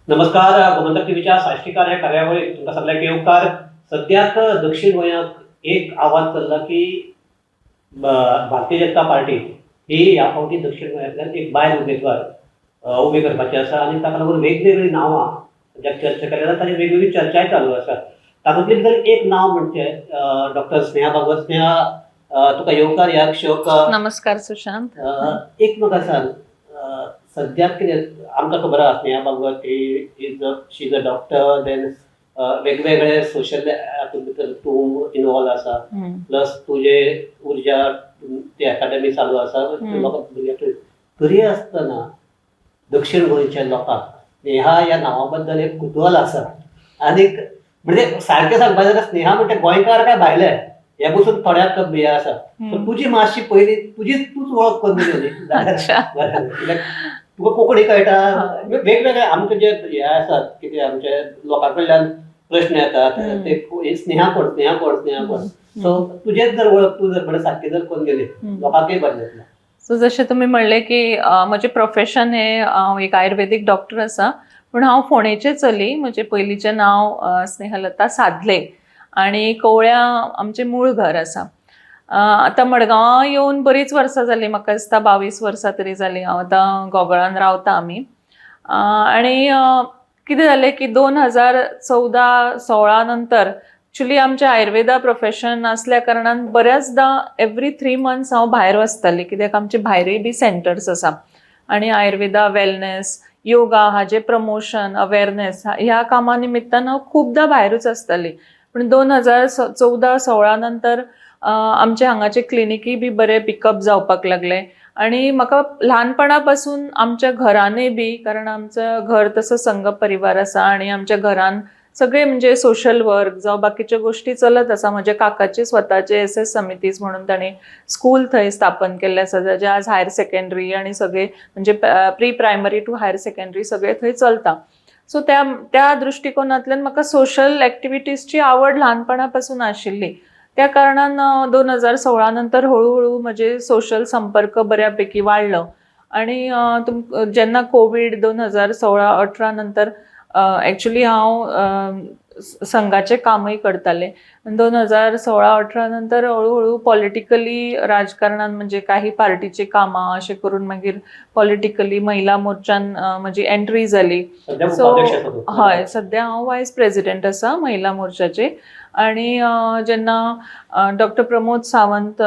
नमस्कार. गोमंतक टीव्हीच्या साष्टीकार ह्या कार्यावळीक तुमकां सगळ्यांक येवकार. सद्याक दक्षिण गोंयांत एक आवाज चल्ला की भारतीय जनता पार्टी ही ह्या फावटी दक्षिण गोंयांतल्यान एक बायल उमेदवार उबी करपाची आसा आनी ताका लागून वेगवेगळीं नांवां ज्याक चर्चा केल्या जाता आनी वेगवेगळी चर्चाय चालू आसा. तातूंतले भितर एक नांव म्हणजे डॉक्टर स्नेहा भागवत. स्नेहा, तुका येवकार ह्या शोक. नमस्कार सुशांत. एक म्हाका सांग, सद्याक कितें आमकां खबर आसा स्नेहा भागवत शी इज अ डॉक्टर, देन वेगवेगळे सोशल हातूंत भितर तूं इनवॉल्व आसा, प्लस तुजे उर्जा ती अकाडेमी चालू आसा. लोकांक तरी आसतना दक्षिण गोंयच्या लोकांक स्नेहा ह्या नांवा बद्दल एक कुतूहल आसा. आनीक म्हणजे सारकें सांगपाक जाल्यार स्नेहा म्हणजे गोंयकार काय भायले हे पसून थोड्याक हे आसा. तुजी मातशी पयली तूच वळख करून दिली तुका कोंकणी कळटा. वेगवेगळे आमचे जे हे आसात कितें आमचे लोकां कडल्यान प्रश्न येतात ते स्नेहा कोण. सो तुजेच जर वळख तूं जर बरें सारकें जर करून गेली लोकांकय बरें जातलें. सो जशें तुमी म्हणलें की म्हजें प्रोफेशन हें हांव एक आयुर्वेदीक डॉक्टर आसा, पूण हांव फोंडेचें चली. म्हजें पयलींचें नांव स्नेहलता सादले आनी कवळ्या आमचें मूळ घर आसा. आतां मडगांवां येवन बरींच वर्सां जालीं, म्हाका दिसता 22 वर्सां तरी जालीं. हांव आतां गोगोळान रावता आमी. आनी कितें जालें की 2014-16 नंतर एक्चुली आमचें आयुर्वेदा प्रोफेशन आसल्या कारणान बऱ्याचदा एवरी 3 मंथ्स हांव भायर वचतालीं, कित्याक आमचे भायरूय बी सेंटर्स आसा. आनी आयुर्वेदा वेलनेस, योगा हाजें प्रमोशन, अवेरनेस ह्या कामा निमित्तान हांव खुबदां भायरूच आसतालीं. पूण 2014-16 नंतर आमचे हांगाचे क्लिनिकी बी बरे पिकअप जावपाक लागले. आनी म्हाका ल्हानपणा पासून आमच्या घरानय बी, कारण आमचं घर तसो संघ परिवार आसा आनी आमच्या घरान सगळे म्हणजे सोशल वर्क जावं बाकीच्यो गोश्टी चलत आसा. म्हज्या काकाचे स्वताचे SS समितीज म्हणून ताणें स्कूल थंय स्थापन केल्लें आसा, जें आज हायर सेकंडरी आनी सगळे म्हणजे pre primary to higher secondary सगळे थंय चलता. सो त्या दृश्टिकोनांतल्यान म्हाका सोशल एक्टिविटीजची आवड ल्हानपणा पासून आशिल्ली. त्या कारणान 2016 नंतर हळूहळू म्हजे सोशल संपर्क बऱ्यापैकी वाडलो. आनी जेन्ना कोविड 2016-18 नंतर एक्चुली हांव संघाचें कामय करतालें. 2016-18 नंतर हळूहळू पॉलिटिकली राजकारणान म्हणजे काही पार्टीची कामां अशें करून मागीर पॉलिटिकली महिला मोर्चान म्हजी एंट्री जाली. सो हय, सद्या हांव वायस प्रेसिडेंट आसा महिला मोर्चाचे. आनी जेन्ना डॉक्टर प्रमोद सावंत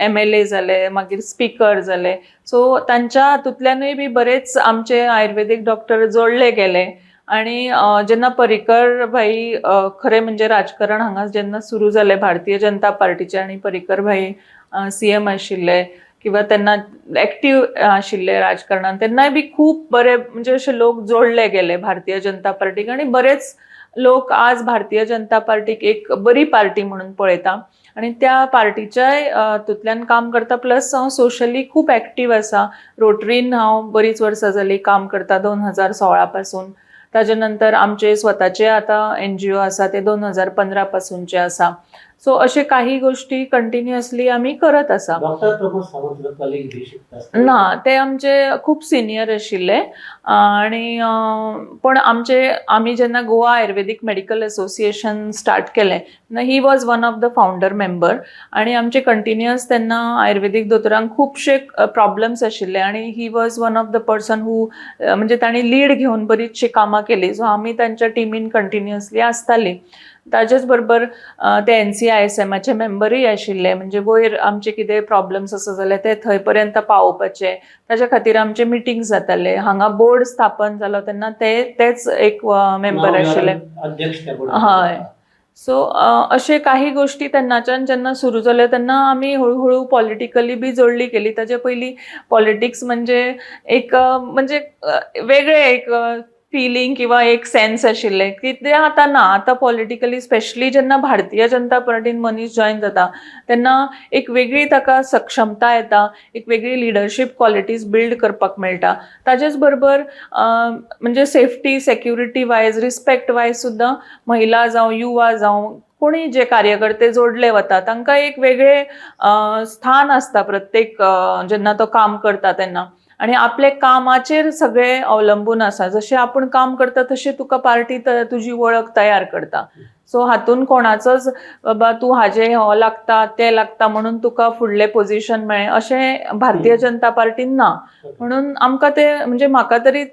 MLA जाले, मागीर स्पीकर जाले, सो तांच्या हातूंतल्यानूय बी बरेच आमचे आयुर्वेदीक डॉक्टर जोडले गेले. आनी जेन्ना पर्रीकर भाई खरें म्हणजे राजकारण हांगा जेन्ना सुरू जालें भारतीय जनता पार्टीचें आनी पर्रीकर भाई CM आशिल्ले किंवा तेन्ना एक्टीव आशिल्ले राजकारणान, तेन्नाय बी खूब बरे म्हणजे अशे लोक जोडले गेले भारतीय जनता पार्टीक. आनी बरेच लोक आज भारतीय जनता पार्टीक एक बरी पार्टी म्हणून पळयता आनी त्या पार्टीच्याय हातूंतल्यान काम करता. प्लस हांव सोशली खूब एक्टीव आसा. रोटरीन हांव बरीच वर्सां जालीं काम करता 2016 पासून. ताजे नंतर आमचे स्वताचे आतां NGO आसा ते 2015 पासूनचे आसा. सो अशे काही गोष्टी कंटिन्युअसली आमी करत आसा. डॉक्टर प्रमोद सावंत कलीग ना, ते आमचे खूब सिनियर आशिल्ले. आनी पण आमी जेन्ना Goa ayurvedic medical association start केलें तेन्ना he was one of the founder member. आनी आमचे कंटिन्युअस तेन्ना आयुर्वेदीक दोतोरांक खुबशे प्रॉब्लेम्स आशिल्ले आनी ही was one of the person who म्हणजे तांणी लीड घेवन बरीचशी कामां केली. सो आमी तांच्या टिमीन कंटिन्युअसली आसतालीं. ताजेच बरोबर ते NCISMचे मेंबरूय आशिल्ले. म्हणजे वयर आमचे कितें प्रॉब्लेम्स आसा जाल्यार ते थंय पर्यंत पावोवपाचे, ताच्या खातीर आमचे मिटींग्स जाताले. हांगा बोर्ड स्थापन जालो तेन्ना तेच एक मेंबर आशिल्ले. हय. सो अशे काही गोष्टी तेन्नाच्यान जेन्ना सुरू जाल्यो तेन्ना आमी हळूहळू पॉलिटिकली बी जोडली गेली. ताचे पयलीं पॉलिटिक्स म्हणजे एक म्हणजे वेगळे एक फिलींग किंवा एक सेन्स आशिल्लें की तें आतां ना. आतां पॉलिटिकली स्पेशली जेन्ना भारतीय जनता पार्टीन मनीस जॉयन जाता तेन्ना एक वेगळी ताका सक्षमता येता, एक वेगळी लिडरशीप क्वॉलिटीज बिल्ड करपाक मेळटा. ताजेच बरोबर म्हणजे safety security wise, respect wise सुद्दां महिला जावं युवा जावं कोणी जे कार्यकर्ते जोडले वता तांकां एक वेगळे स्थान आसता प्रत्येक जेन्ना तो काम करता तेन्ना. आणि आपले कामाचेर सगळे अवलंबून आसा. जशें आपूण काम करता तशें तुका पार्टी तुजी वळख तयार करता. सो हातून कोणाचोच बाबा तूं हाजे हो लागता ते लागता म्हणून तुका फुडले पोझिशन मेळ्ळें अशें भारतीय जनता पार्टीन ना. म्हणून आमकां ते म्हणजे म्हाका तरी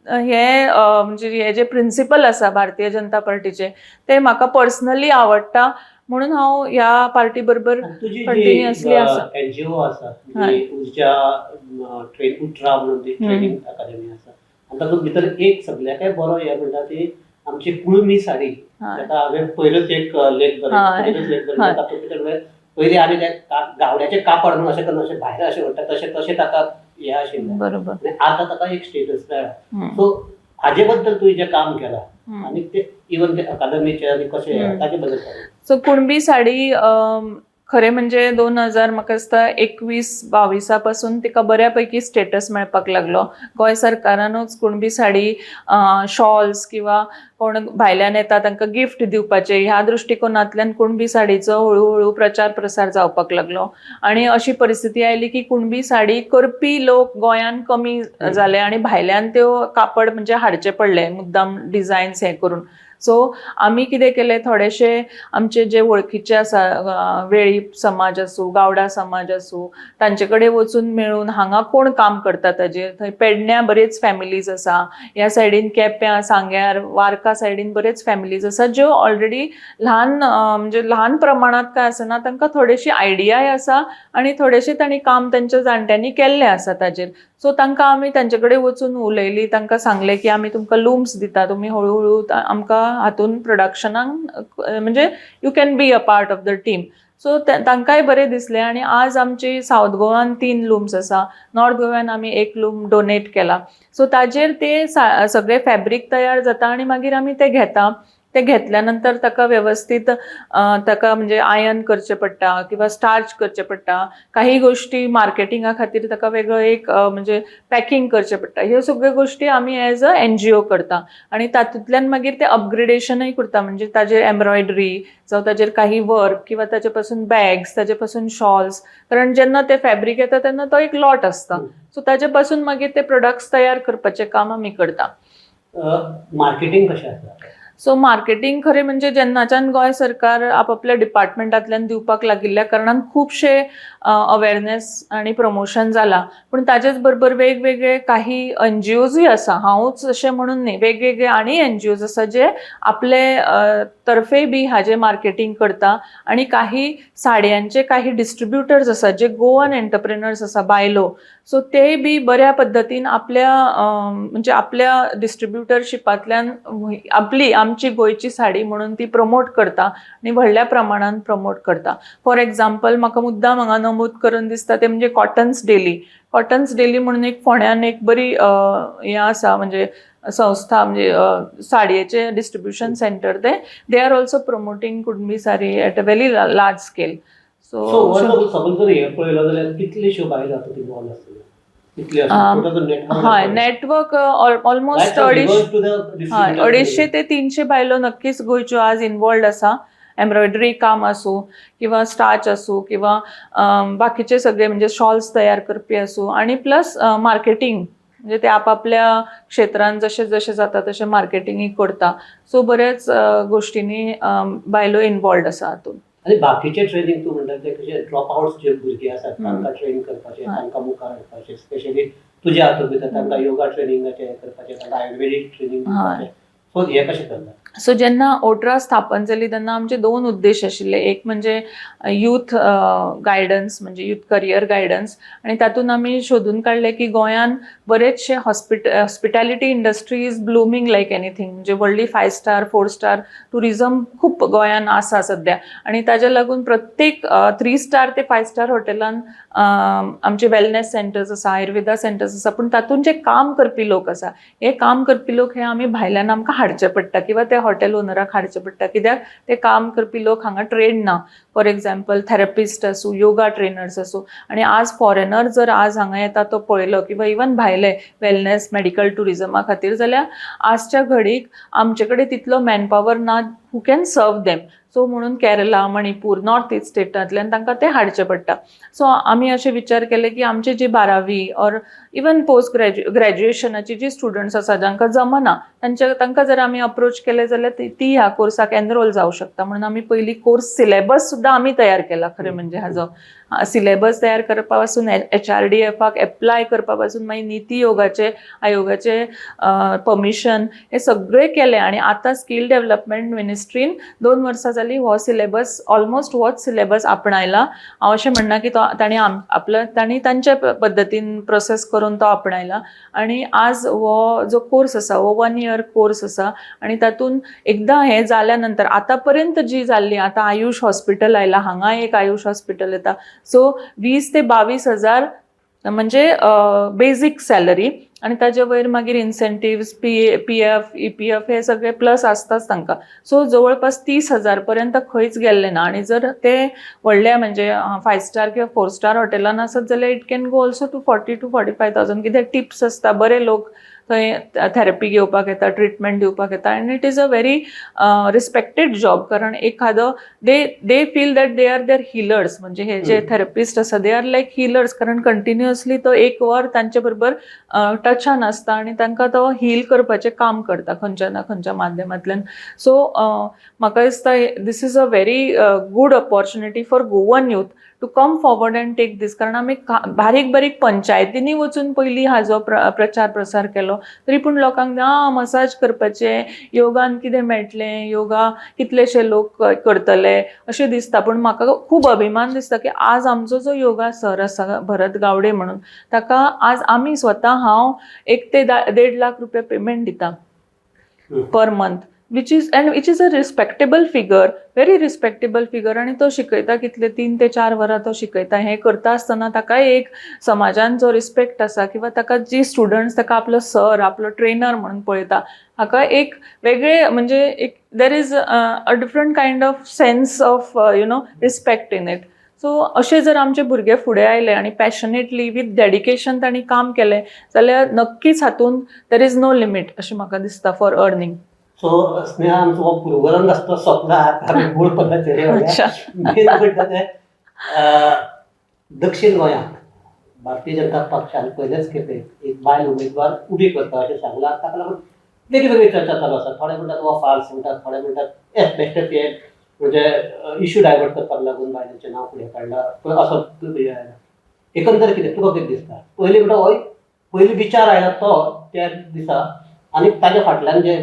हे म्हणजे हे जे प्रिंसिपल आसा भारतीय जनता पार्टीचे ते म्हाका पर्सनली आवडटा. म्हणून हांव ह्या पार्टी बरोबर कंटिन्युअसली आसा. एनजीओ आसा उर्जा उठरा म्हणून ती ट्रेनिंग अकादमी आसा आनी तातूंत भितर एक सगळ्याकय बरो हे म्हणटा ती आमची कुळमी साडी. ताका हांवें पयलोच एक लेख बरयलो तातूंत भितर पयलीं आमी ते गावड्याचे कापड म्हणून अशें करून अशें भायर अशें म्हणटा तशें ताका हे आशिल्लें. बरोबर. आतां ताका एक स्टेटस मेळ्ळा. सो हाजे बद्दल तुवें जें काम केलां आनी ते इवन ते अकादमीचे आनी कशें ताचे बद्दल सो कुणबी साडी खरें म्हणजे 2000 म्हाका दिसता 21-22 पासून तिका बऱ्यापैकी स्टेटस मेळपाक लागलो. गोंय सरकारानूच कुणबी साडी शॉल्स किंवा कोण भायल्यान येता तांकां गिफ्ट दिवपाचे ह्या दृश्टिकोनांतल्यान कुणबी साडीचो हळू प्रचार प्रसार जावपाक लागलो. आनी अशी परिस्थिती आयली की कुणबी साडी करपी लोक गोंयान कमी जाले आनी भायल्यान त्यो कापड म्हणजे हाडचे पडले मुद्दाम डिझायन्स हे करून. सो आमी कितें केलें थोडेशे आमचे जे वळखीचे आसा वेळीप समाज आसूं गावडा समाज आसूं तांचे कडेन वचून मेळून हांगा कोण काम करता ताजेर थंय पेडण्यां बरेच फॅमिलीज आसा. ह्या सायडीन केप्यां सांग्यार वार्का सायडीन बरेच फॅमिलीज आसा ज्यो ऑलरेडी म्हणजे ल्हान प्रमाणात काय आसना तांकां थोडीशी आयडियाय आसा आनी थोडेशें तांणी काम तांच्या जाणट्यांनी केल्लें आसा ताजेर. सो तांकां आमी तांचे कडेन वचून उलयली तांकां सांगलें की आमी तुमकां लूम्स दिता तुमी हळू आमकां हातून प्रोडक्शनाक म्हणजे you can be a part of the team. So तांकांय बरें दिसलें आनी आज आमची सावथ गोवान 3 लूम्स आसा. नॉर्थ गोव्यान आमी 1 लूम डोनेट केला. सो ताजेर ते सगळे फॅब्रीक तयार जाता आनी मागीर आमी ते घेता. ते घेतल्या नंतर ताका व्यवस्थित ताका म्हणजे आयन करचें पडटा किंवा स्टार्च करचें पडटा. काही गोष्टी मार्केटिंगा खातीर ताका वेगळो एक म्हणजे पॅकिंग करचें पडटा. ह्यो सगळ्यो गोष्टी आमी एज अ एनजीओ करता आनी तातूंतल्यान मागीर ते अपग्रेडेशनय करता. म्हणजे ताजेर एम्ब्रॉयडरी जावं ताजेर काही वर्क किंवा ताचे पासून बॅग्स ताजे पासून शॉल्स कारण जेन्ना ते फॅब्रीक येता तेन्ना तो एक लॉट आसता. सो ताजे पासून मागीर ते प्रोडक्ट्स तयार करपाचें काम आमी करता. मार्केटिंग कशें आसा? सो मार्केटिंग खरें म्हणजे जेन्नाच्यान गोंय सरकार आपापल्या डिपार्टमेंटांतल्यान दिवपाक लागिल्ल्या कारणान खुबशे अवेरनेस आनी प्रमोशन जाला. पूण ताजेच बरोबर वेगवेगळे काही एनजीओजूय आसा. हांवूच अशें म्हणून न्ही वेगवेगळे आनी एनजीओज आसा जे आपले तर्फे बी हाजे मार्केटिंग करता. आनी काही साडयांचे काही डिस्ट्रिब्युटर्स आसा जे गोवन एंटरप्रेनर्स आसा बायलो. सो ते बी बऱ्या पद्दतीन आपल्या म्हणजे आपल्या डिस्ट्रिब्युटरशिपांतल्यान आमची गोंयची साडी म्हणून ती प्रमोट करता आनी व्हडल्या प्रमाणात प्रमोट करता. फॉर एक्झाम्पल म्हाका मुद्दाम हांगा नमूद करून दिसता ते म्हणजे कॉटन्स डेली म्हणून एक फोंड्यान एक बरी हें आसा म्हणजे संस्था म्हणजे साडयेचे distribution centre they are also promoting Kunbi sari at a very large scale. Network almost 250 ते 300 बायलो नक्कीच गोंयच्यो आज इन्वॉल्ड आसा. एम्ब्रॉयडरी काम आसूं किंवा स्टार्च आसूं किंवा बाकीचे सगळे म्हणजे शॉल्स तयार करपी आसूं आनी प्लस मार्केटिंग म्हणजे ते आपापल्या क्षेत्रांत जशें जशें जाता तशें मार्केटिंगूय करता. सो बऱ्याच गोष्टींनी बायलो इन्वॉल्ड आसा हातूंत. आनी बाकीचे ट्रेनिंग तूं म्हणटा ते कशे ड्रॉप आउट्स जे भुरगे आसात तांकां ट्रेन करपाचे तांकां मुखार हाडपाचे स्पेशली तुज्या हातूंत भितर तांकां योगा ट्रेनिंगाचे करपाचे तांकां आयुर्वेदीक ट्रेनिंग करपाचें. सो हे कशें करता? सो जेन्ना ओट्रा स्थापन जाली तेन्ना आमचे 2 उद्देश आशिल्ले. एक म्हणजे यूथ गायडन्स म्हणजे यूथ करियर गायडन्स आनी तातूंत आमी सोदून काडले की गोंयान बरेचशे hospitality industry is blooming like anything. म्हणजे व्हडली 5 स्टार 4 स्टार टुरिजम खूब गोंयान आसा सद्या आनी ताज्या लागून प्रत्येक 3 स्टार ते 5 स्टार हॉटेलान आमचे वेलनेस सेंटर्स आसा आयुर्वेदा सेंटर्स आसा. पूण तातूंत जे काम करपी लोक आसा हे काम करपी लोक हे आमी भायल्यान आमकां हाडचे पडटा किंवा ते हॉटेल ओनराक हाडचे पडटा कित्याक ते काम करपी लोक हांगा ट्रेन ना. फॉर एक्झाम्पल थेरपिस्ट आसूं योगा ट्रेनर्स आसूं आनी आज फॉरेनर जर आज हांगा येता तो पळयलो किंवा इवन भायले वेलनेस मेडिकल टुरिजमा खातीर जाल्यार आजच्या घडीक आमचे कडेन तितलो मॅनपावर ना हू कॅन सर्व देम. सो म्हणून केरला, मणिपूर, नॉर्थ ईस्ट स्टेटांतल्यान तांकां ते हाडचे पडटा. सो आमी अशें विचार केले की आमचे जी 12वी ऑर इवन पोस्ट ग्रॅज्युएशनाची जी स्टुडंट्स आसा जांकां जमना तांकां जर आमी अप्रोच केले जाल्यार ती ह्या कोर्साक एनरोल जावं शकता. म्हणून आमी पयली कोर्स सिलेबस सुद्दां आमी तयार केला. खरें म्हणजे हाजो सिलेबस तयार करपा पासून HRDFाक एप्लाय करपा पासून मागीर नीती आयोगाचे परमिशन हे सगळे केले. आणि आतां स्कील डेव्हलपमेंट मिनिस्ट्रीन 2 वर्सां जाली हो सिलेबस ऑलमोस्ट होच सिलेबस आपणायला. हांव अशें म्हणना की तांणी तांच्या पद्दतीन प्रोसेस करून तो आपणायला. आणि आज हो जो कोर्स आसा हो 1 year कोर्स आसा. आणि तातूंत एकदां हें जाल्या नंतर आतां पर्यंत जी जाल्ली आतां आयुष हॉस्पिटल आयला, हांगा एक आयुष हॉस्पिटल येता. सो 20 ते 22 हजार म्हणजे बेजीक सॅलरी आणि ताजे वयर मागीर इन्सेंटिव्स, PF, EPF हे सगळे प्लस आसताच तांकां. सो जवळपास 30,000 पर्यंत खंयच गेल्ले ना. आणि जर ते व्हडल्या म्हणजे 5 स्टार किंवा 4 स्टार हॉटेलान आसत जाल्यार it can go also to 40,000 to 45,000. कित्याक टिप्स आसता, बरे लोक थंय थेरपी घेवपाक येता, ट्रिटमेंट दिवपाक येता. आनी it is a very respected job. कारण एखादो they feel that they are their healers. म्हणजे हे जे थेरपिस्ट आसा दे आर लायक हिलर्स. कारण कंटिन्युअसली तो 1 वर तांचे बरोबर टचान आसता आणि तांकां तो हील करपाचें काम करता खंयच्या ना खंयच्या माध्यमांतल्यान. सो म्हाका दिसता this is a very good opportunity for Goan youth to come forward and take this. कारण आमी बारीक बारीक पंचायतींनी वचून पयलीं हाजो प्रचार प्रसार केलो तरी पूण लोकांक मसाज करपाचें, योगान कितें मेळटलें, योगा कितलेशे लोक करतले अशें दिसता. पूण म्हाका खूब अभिमान दिसता की आज आमचो जो योगा सर आसा भरत गावडे म्हणून, ताका आज आमी स्वता हांव 1 ते 1.5 लाख रुपया पेमेंट दिता per month. which is a respectable figure, very respectable figure. आणि तो शिकयता कितले 3 ते 4 वरां तो शिकयता. हे करता आसतना ताका एक समाजान जो रिस्पेक्ट आसा किंवा ताका जी स्टुडंट्स ताका आपलो सर, आपलो ट्रेनर म्हणून पळयता, हाका एक वेगळे म्हणजे एक there is a different kind of sense of respect in it. So अशें जर आमचे भुरगे फुडें आयले आणि पॅशनेटली विथ डेडिकेशन तांणी काम केलें जाल्यार नक्कीच हातूंत देर इज नो लिमीट अशें म्हाका दिसता फॉर अर्निंग. सो स्नेहा आमचो हो पुरवरण आसतो सोंपला. आमी मूळ पद्धतीन मेन म्हणटा ते दक्षिण गोंयांत भारतीय जनता पक्षान पयलेच खेपे एक बायल उमेदवार उबी करता अशें सांगलां. ताका लागून वेगळी चर्चा चालू आसा. थोडे म्हणटात हो फाल्स म्हणटात, थोडे म्हणटात बेश्टे म्हणजे इश्यू डायवर्ट करपाक लागून बायलांचें नांव फुडें काडलां असो एकंदर कितें तुका कितें दिसता? पयलीं म्हणटा हय पयलीं विचार आयला तो त्या दिसा आनी ताज्या फाटल्यान जे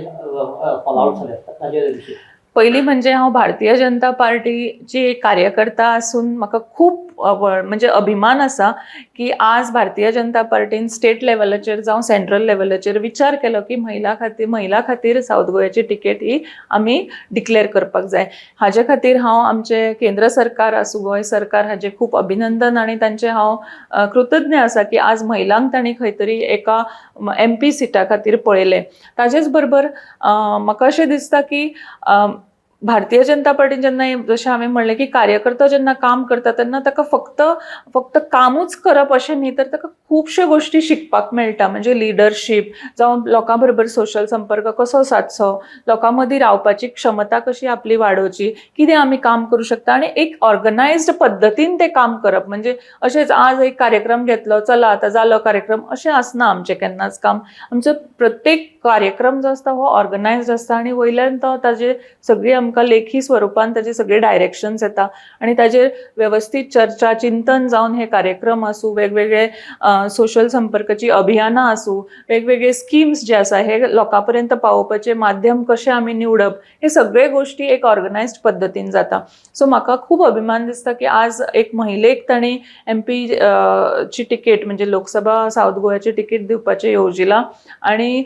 फॉलोआउट जाले आसता ताजे विशीं. पहिली म्हणजे हांव भारतीय जनता पार्टीची एक कार्यकर्ता आसून म्हाका खूब म्हणजे अभिमान आसा की आज भारतीय जनता पार्टीन स्टेट लेवलाचेर जावं सेंट्रल लेवलाचेर विचार केलो की महिला खातीर साऊथ गोंयाची टिकेट ही आमी डिक्लेअर करपाक जाय. हाजे खातीर हांव आमचे केंद्र सरकार आसूं, गोंय सरकार हाजे खूब अभिनंदन आणि तांचे हांव कृतज्ञ आसा की आज महिलांक तांणी खंय तरी एका MP सिटा खातीर पळयले. ताजेच बरोबर म्हाका अशें दिसता की भारतीय जनता पार्टीन जेन्ना जशें हांवें म्हणलें की कार्यकर्ता जेन्ना काम करता तेन्ना ताका फक्त कामूच करप अशें न्ही तर ताका खुबश्यो गोश्टी शिकपाक मेळटा. म्हणजे लिडरशीप जावं लोकां बरोबर सोशल संपर्क कसो सादचो, लोकां मदीं रावपाची क्षमता कशी आपली वाडोवची, कितें आमी काम करूं शकता आनी एक ऑर्गनायज्ड पद्दतीन तें काम करप. म्हणजे अशेंच आज एक कार्यक्रम घेतलो चला आतां जालो कार्यक्रम अशें आसना आमचें केन्नाच काम. आमचो प्रत्येक कार्यक्रम जो आसता हो ऑर्गनायज्ड आसता आणि वयल्यान तो ताजे सगळी आमकां लेखी स्वरुपान ताजे सगळे डायरेक्शन्स येता आणि ताजेर व्यवस्थीत चर्चा चिंतन जावन हे कार्यक्रम आसूं, वेगवेगळे सोशल संपर्काची अभियानां आसूं, वेगवेगळे स्किम्स जे आसा हे लोकां पर्यंत पावोवपाचे माध्यम कशें आमी निवडप, हे सगळे गोश्टी एक ऑर्गनायज्ड पद्दतीन जाता. सो म्हाका खूब अभिमान दिसता की आज एक महिलेक तांणी MP ची तिकेट म्हणजे लोकसभा साऊथ गोंयाची तिकेट दिवपाचें येवजिलां. आणि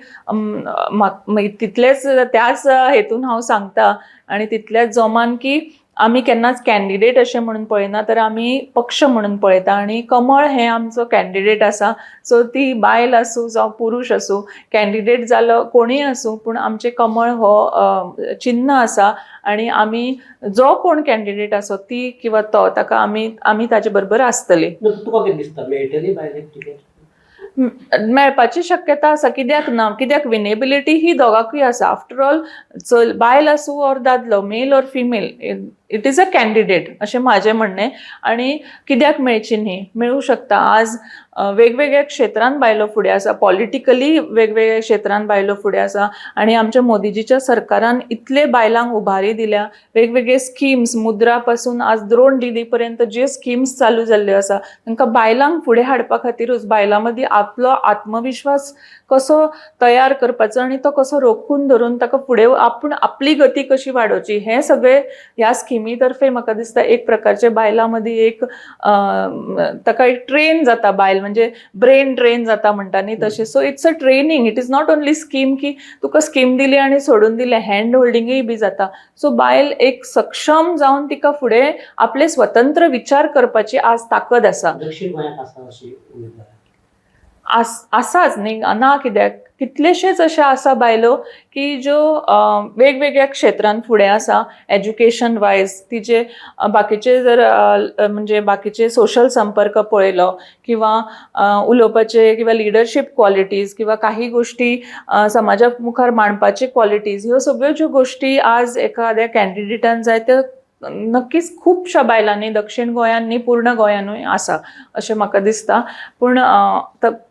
तितलेच त्याच हेतून हांव सांगता आणि तितल्याच जोमान की आमी केन्नाच कॅन्डिडेट अशें म्हणून पळयना तर आमी पक्ष म्हणून पळयता. आणि कमळ हें आमचो कॅन्डिडेट आसा. सो ती बायल आसूं जावं पुरुश आसूं, कॅन्डिडेट जालो कोणीय आसूं, पूण आमचें कमळ हो चिन्ह आसा आणि आमी जो कोण कॅन्डिडेट आसो ती किंवा तो ताका आमी ताजे बरोबर आसतली. तुका कितें दिसता मेळटली बायलेक टिकेट? मेळपाची शक्यता आसा, कित्याक ना, कित्याक विनेबिलिटी ही दोगांकूय आसा. आफ्टर ऑल बायल आसूं ऑर दादलो, male or female, it is a candidate अशें म्हाजें म्हणणें. आनी कित्याक मेळची न्ही, मेळूं शकता. आज वेगवेगळ्या क्षेत्रांत बायलो फुडें आसा, पॉलिटिकली वेगवेगळ्या क्षेत्रांत बायलो फुडें आसा. आनी आमच्या मोदीजीच्या सरकारान इतले बायलांक उभारी दिल्या, वेगवेगळे स्किम्स, मुद्रा पासून आज द्रोण दिदी पर्यंत जे स्किम्स चालू जाल्ल्यो आसा, तांकां बायलांक फुडें हाडपा खातीरूच, बायलां मदीं आपलो आत्मविश्वास कसो तयार करपाचो आनी तो कसो रोखून धरून ताका फुडें आपूण आपली गती कशी वाडोवची, हें सगळें ह्या स्किमी तर्फे म्हाका दिसता एक प्रकारचे बायलां मदीं एक ताका एक ट्रेन जाता, बायल म्हणजे ब्रेन ट्रेन जाता म्हणटा न्ही तशें. So it's a training, it is not only scheme की तुका स्कीम दिली आनी सोडून दिलें, हँड होल्डिंगूय बी जाता. सो बायल एक सक्षम जावन तिका फुडें आपले स्वतंत्र विचार करपाची आज ताकद आसा. दक्षिण गोंयांत आसा अशी उमेदवार? आसाच न्ही, ना कित्याक कितलेशेच अशे आसा बायलो की ज्यो वेगवेगळ्या क्षेत्रांत फुडें आसा, एज्युकेशन वायज. तिचे बाकीचे जर म्हणजे बाकीचे सोशल संपर्क पळयलो किंवा उलोवपाचे किंवा लिडरशीप क्वॉलिटीज किंवा काही गोष्टी समाजा मुखार मांडपाचे क्वॉलिटीज, ह्यो सगळ्यो ज्यो गोष्टी आज एखाद्या कॅन्डिडेटान जाय त्यो नक्कीच खुबशा बायलांनी दक्षिण गोंयान न्ही, पूर्ण गोंयानूय आसा अशें म्हाका दिसता. पूण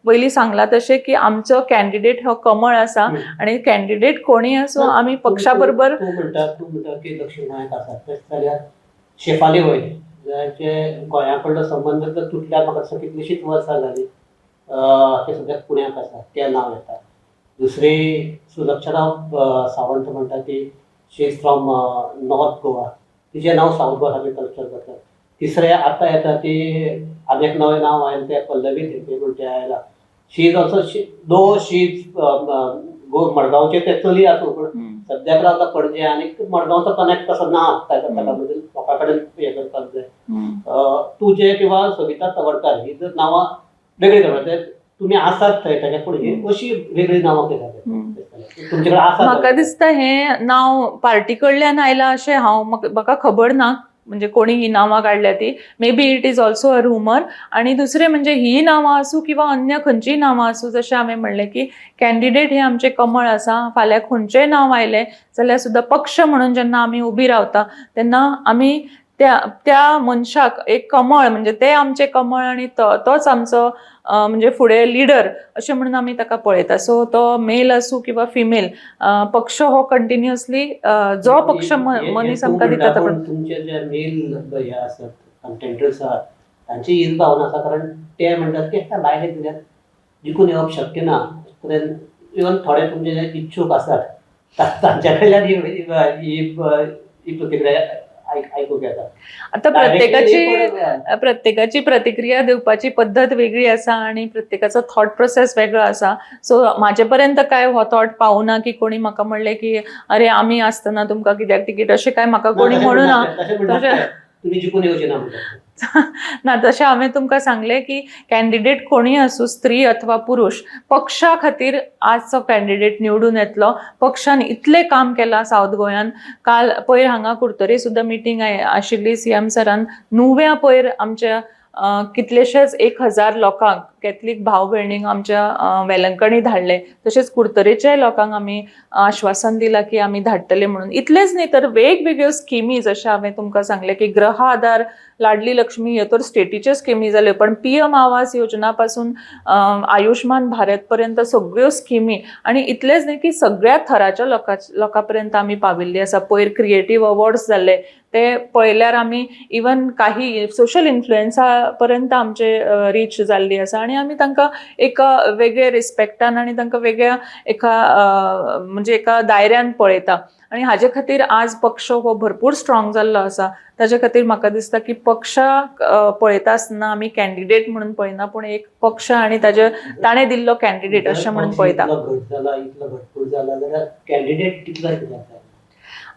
पयलीं सांगलां तशें की आमचो कॅन्डिडेट हो कमळ आसा आनी कॅन्डिडेट कोणीय आसूं आमी पक्षा बरोबर. तूं म्हणटा की दक्षिण गोंयांत आसा, तेच जाल्यार शेफाली वयले जाचे गोंया कडलो संबंद तर तुटल्यार म्हाका दिसता कितलींशींच वर्सां जालीं, ते सद्याक पुण्याक आसा, तें नांव येता. दुसरी सुलक्षणा सावंत म्हणटा ती, शी इज फ्रॉम नॉर्थ गोवा, तिचें नांव साऊथ गोवा कल्चर जाता. तिसरें आतां येता ती, आनी एक नवें नांव हांवें तें पल्लवी धेंपे म्हणचें आयलां. She is also though she is मडगांवचे ते चली आसूं, पूण सद्याक रावता पणजे आनी मडगांवचो कनेक्ट तसो ना ताका म्हणजे लोकां कडेन हें करपाक जाय. तुजें किंवा सविता तवडकार ही जर नांवां वेगळी करता, तुमी आसात थंय ताच्या, पूण ही अशी वेगळी नांवां कित्याक तुमचे कडेन आसा? म्हाका दिसता हें नांव पार्टी कडल्यान आयलां अशें म्हाका खबर ना, म्हणजे कोणी ही नांवां काडल्या ती. May be it is also a rumour. आनी दुसरें म्हणजे ही नांवां आसूं किंवा अन्य खंयचीय नांवां आसूं, जशें हांवें म्हणलें की कॅन्डिडेट हे आमचे कमळ आसा. फाल्यां खंयचेंय नांव आयलें जाल्यार सुद्दां पक्ष म्हणून जेन्ना आमी उबी रावता तेन्ना आमी त्या मनशाक एक कमळ, म्हणजे ते आमचे कमळ आनी तोच आमचो म्हणजे फुडें लिडर अशें म्हणून आमी ताका पळयता. सो तो मेल आसूं किंवा फिमेल, पक्ष हो कंटिन्युअसली जो पक्ष मनीस आमकां दिता तो. तुमचे जे मेल हे आसात कंटेंडर्स आहात तांची हीच भावना आसा, कारण ते म्हणटात की त्या बायलेक दिल्यात जिखून येवप शक्य ना. इवन थोडे तुमचे जे इच्छूक आसात तांच्या कडल्यान ही प्रतिक्रिया ऐकूंक येता. आता प्रत्येकाची प्रतिक्रिया दिवपाची पद्दत वेगळी आसा आनी प्रत्येकाचो थॉट प्रोसेस वेगळो आसा. सो म्हाजे पर्यंत काय हो थॉट पावूना की कोणी म्हाका म्हणलें की अरे आमी आसतना तुमकां कित्याक तिकीट, अशें काय म्हाका कोणी म्हणूना. तुम्ही जिखून येवचे ना ना, तशें हांवें तुमकां सांगलें की कॅन्डिडेट कोणीय आसूं, स्त्री अथवा पुरुश, पक्षा खातीर आजचो कॅन्डिडेट निवडून येतलो. पक्षान इतलें काम केलां सावथ गोंयान. काल पयर हांगा कुडतरी सुद्दां मिटींग आशिल्ली सीएम सरान. नुव्या पयर आमच्या कितलेशेच 1000 लोकांक, कॅथलीक भाव भयणींक आमच्या वेलंकणी धाडले. तशेंच कुडतरेच्या लोकांक आमी आश्वासन दिलां की आमी धाडटले म्हणून. इतलेंच न्ही तर वेगवेगळ्यो स्किमी, जशें हांवें तुमकां सांगलें की ग्रह आधार, लाडली लक्ष्मी, ह्यो तर स्टेटीच्यो स्किमी जाल्यो, पण PM आवास योजना पासून आयुष्मान भारत पर्यंत सगळ्यो स्किमी. आनी इतलेंच न्ही की सगळ्या थराच्या लोकां पर्यंत आमी पाविल्ली आसा. पयर क्रिएटीव अवॉर्ड्स जाल्ले ते पळयल्यार आमी इवन काही सोशल इन्फ्लुएन्सा पर्यंत आमचे रीच जाल्ली आसा. आनी आमी तांकां एका वेगळ्या रिस्पेक्टान आनी तांकां वेगळ्या एका दायऱ्यान पळयता. आनी हाजे खातीर आज पक्ष हो भरपूर स्ट्रॉंग जाल्लो आसा. ताजे खातीर म्हाका दिसता की पक्षाक पळयता आसतना आमी कॅन्डिडेट म्हणून पळयना, पूण एक पक्ष आनी ताणें दिल्लो कॅन्डिडेट अशें म्हणून पळयता.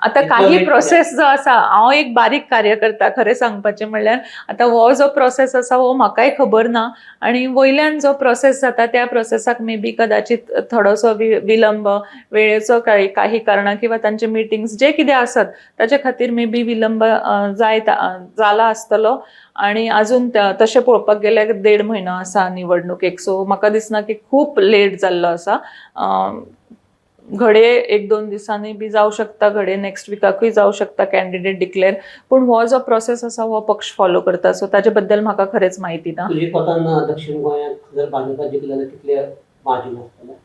आता इतलो काही wait प्रोसेस जो आसा हांव एक बारीक कार्यकर्ता खरें सांगपाचें म्हणल्यार आता हो जो प्रोसेस आसा हो म्हाकाय खबर ना आणि वयल्यान जो प्रोसेस जाता त्या प्रोसेसाक मे बी कदाचित थोडोसो विलंब वेळेचो काही कारणां किंवा तांचे मिटिंग्स जे कितें आसत ताचे खातीर मे बी विलंब जाला आसतलो आणि अजून तशें पळोवपाक गेल्यार 1.5 म्हयनो आसा निवडणुकेक सो म्हाका दिसना की खूब लेट जाल्लो आसा घडये 1-2 दिसांनी बी जावं शकता घडये नेक्स्ट विकाकूय जावं शकता कॅन्डिडेट डिक्लेअर पण हो जो प्रोसेस आसा हो पक्ष फॉलो करता सो ताचे बद्दल म्हाका खरेंच म्हायती ना तुजे कोतान दक्षिण गोंयांत जर भाजपा जिखलें जाल्यार कितले मार्जीन आसतलें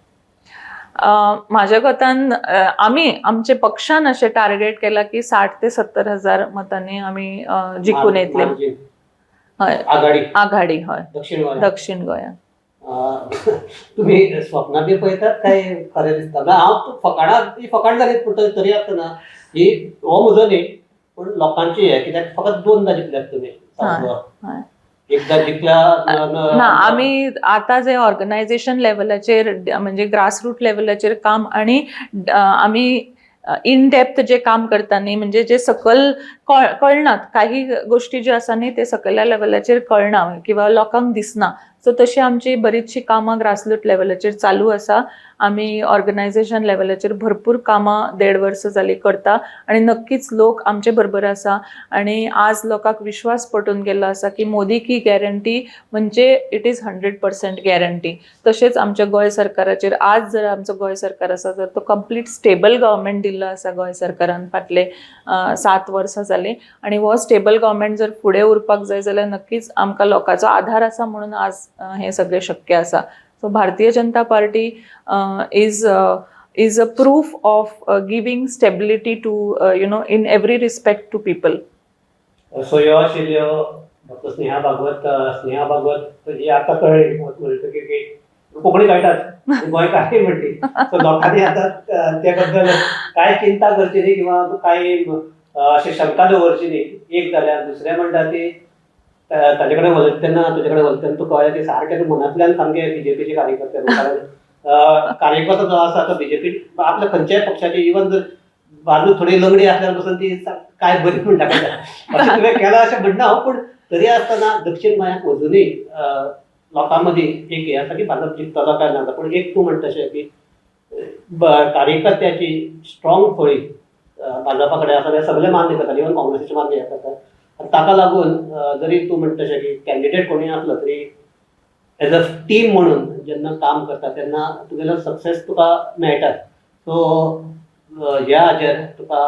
माझ्या कोतान आमचे पक्षान असे टार्गेट केला की 60,000 ते 70,000 मतांनी आमी जिखून येतले मार्जीन हय आघाडी हय दक्षिण गोंयांत तुम्ही स्वप्नां बी पळयतात काय खरें दिसता हांव फकाणां जालीत पूण तरी आसतना ही हो म्हजो न्ही पूण लोकांची हे कित्याक फकत 2दा जिखल्यात तुमी एकदा जिखला ना आमी आता जे ऑर्गनायझेशन लेवलाचेर म्हणजे ग्रासरूट लेवलाचेर काम आणि आमी इन डेप्थ जे काम करता न्ही म्हणजे जे सकल कळनात काही गोष्टी ज्यो आसा न्ही ते सकयल्या लेवलाचेर कळना किंवा लोकांक दिसना सो तशी आमची बरीचशी कामां ग्रासरूट लेवलाचेर चालू आसा आमी ऑर्गनायझेशन लेवलाचेर भरपूर कामां 1.5 वर्स जाली करता आणि नक्कीच लोक आमचे बरोबर आसा आणि आज लोकांक विश्वास पटून गेलो आसा की मोदी की गॅरंटी म्हणजे इट इज 100% गॅरंटी तशेंच आमच्या गोंय सरकाराचेर आज जर आमचो गोंय सरकार आसा जर तो कंप्लीट स्टेबल गव्हर्मेंट दिल्लो आसा गोंय सरकारान फाटले 7 वर्सां जाली आणि हो स्टेबल गव्हर्मेंट जर फुडें उरपाक जाय जाल्यार नक्कीच आमकां लोकांचो आधार आसा म्हणून आज हे सगळे शक्य आसा so Bharatiya Janata party is a proof of giving stability to in every respect to people. So ह्यो आशिल्ल्यो डॉक्टर स्नेहा भागवत ही आतां कळ्ळी म्हणटकीर की कोंकणी कळटात गोंयकार म्हणटी सो लोकांनी आतां ते बद्दल कांय चिंता करची न्ही किंवा कांय अशें शंका दवरची न्ही एक जाल्यार दुसरें म्हणटा ती ताजे कडेन उलयता तेन्ना तुजे कडेन उलयता तेन्ना तुका कळ्ळें की सारकें मनांतल्यान सामकें बीजेपीचे कार्यकर्ते कार्यकर्ता जो आसा तो बीजेपी आपल्या खंयच्याय पक्षाचे इवन जर बाजू थोडी लंगडी आसल्यार पसून ती काय बरी म्हणटा अशें तुवें केलां अशें म्हणना हांव पूण तरी आसतना दक्षिण गोंयांत अजुनूय लोकां मदीं एक हें आसा की भाजप जिखतलो काय ना पूण एक तूं म्हणटा तशें की कार्यकर्त्याची स्ट्रॉंग फळी भाजपा कडेन आसा ते सगळे मान्य करतात इवन काँग्रेसीचे मान्य करतात आनी ताका लागून जरी तूं म्हणटा तशें की कॅन्डिडेट कोणूय आसलो तरी एज अ टीम म्हणून जेन्ना काम करता तेन्ना तुगेलो सक्सेस तुका मेळटा सो ह्या हाचेर तुका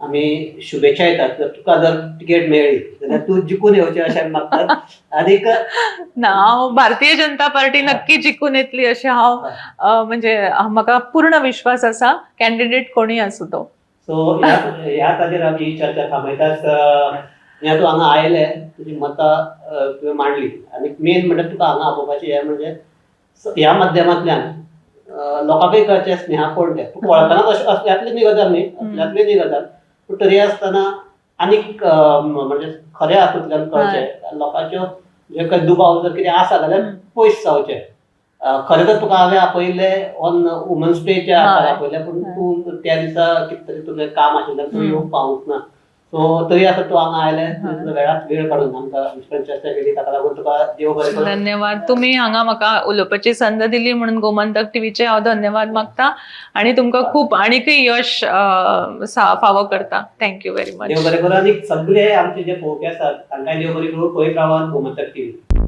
आमी शुभेच्छा दितात जर तुका जर तिकेट मेळ्ळी जाल्यार तूं जिखून येवचें अशें मागतात आनीक ना हांव भारतीय जनता पार्टी नक्की जिखून येतली अशें हांव म्हणजे म्हाका पूर्ण विश्वास आसा कॅन्डिडेट कोणूय आसूं तो सो ह्या ताजेर आमी ही चर्चा थांबयतात ह्या तूं हांगा आयले तुजी मतां तुवें मांडली आनी मेन म्हणल्यार तुका हांगा आपोवपाचें हें म्हणजे ह्या माध्यमांतल्यान लोकांकय कळचें स्नेहा कोण तें तुका वळखनात असल्यातली न्ही गजाल न्ही असल्यातली न्ही गजाल पूण तरी आसतना आनीक म्हणजे खऱ्या हातूंतल्यान कळचें लोकांच्यो जे खंय दुबाव जर कितें आसा जाल्यार पयस जावचें खरें तर तुका हांवें आपयल्ले ऑन वुमन्स डेच्या आपयलें पूण तूं त्या दिसा कितें तरी तुजें काम आशिल्ल्यान तूं येवंक पावूंक ना सो तरी आतां तूं हांगा आयलें वेळात वेळ काडून आमकां चर्चा केली ताका लागून तुका देव बरें करूं धन्यवाद तुम्ही हांगा म्हाका उलोवपाची संद दिली म्हणून गोमंतक टीव्हीचे हांव धन्यवाद मागता आणि तुमकां खूब आनीकय यश फावो करता थँक्यू व्हेरी मच देव बरें करूं आनी सगळे आमचे जे पळोवपी आसात तांकांय देव बरें करूं पळयत रावात गोमंतक टीव्ही